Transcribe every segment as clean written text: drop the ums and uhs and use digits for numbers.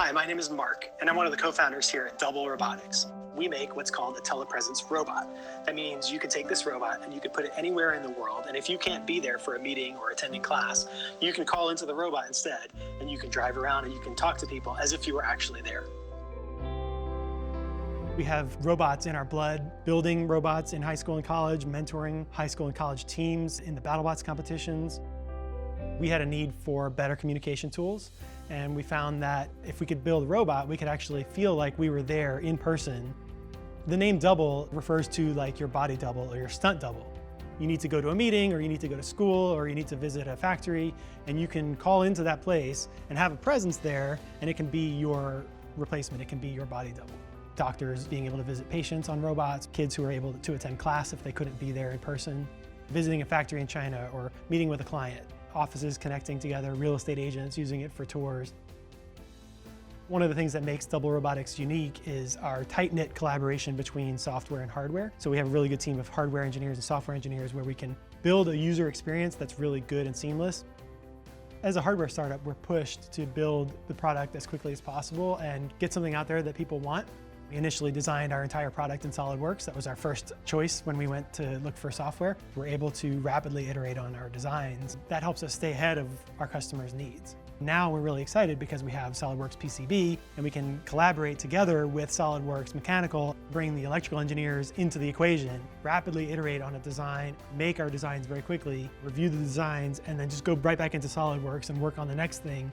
Hi, my name is Mark, and I'm one of the co-founders here at Double Robotics. We make what's called a telepresence robot. That means you can take this robot and you can put it anywhere in the world, and if you can't be there for a meeting or attending class, you can call into the robot instead, and you can drive around and you can talk to people as if you were actually there. We have robots in our blood, building robots in high school and college, mentoring high school and college teams in the BattleBots competitions. We had a need for better communication tools, and we found that if we could build a robot, we could actually feel like we were there in person. The name double refers to like your body double or your stunt double. You need to go to a meeting, or you need to go to school, or you need to visit a factory, and you can call into that place and have a presence there, and it can be your replacement, it can be your body double. Doctors being able to visit patients on robots, kids who are able to attend class if they couldn't be there in person, visiting a factory in China or meeting with a client, offices connecting together, real estate agents using it for tours. One of the things that makes Double Robotics unique is our tight-knit collaboration between software and hardware. So we have a really good team of hardware engineers and software engineers where we can build a user experience that's really good and seamless. As a hardware startup, we're pushed to build the product as quickly as possible and get something out there that people want. We initially designed our entire product in SOLIDWORKS. That was our first choice when we went to look for software. We're able to rapidly iterate on our designs. That helps us stay ahead of our customers' needs. Now we're really excited because we have SOLIDWORKS PCB, and we can collaborate together with SOLIDWORKS Mechanical, bring the electrical engineers into the equation, rapidly iterate on a design, make our designs very quickly, review the designs, and then just go right back into SOLIDWORKS and work on the next thing.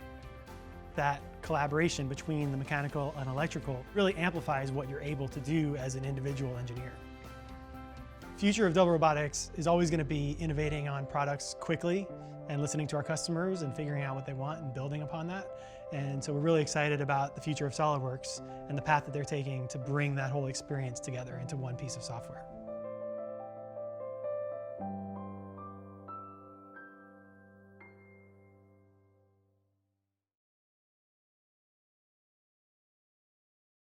That collaboration between the mechanical and electrical really amplifies what you're able to do as an individual engineer. The future of Double Robotics is always going to be innovating on products quickly and listening to our customers and figuring out what they want and building upon that. And so we're really excited about the future of SOLIDWORKS and the path that they're taking to bring that whole experience together into one piece of software.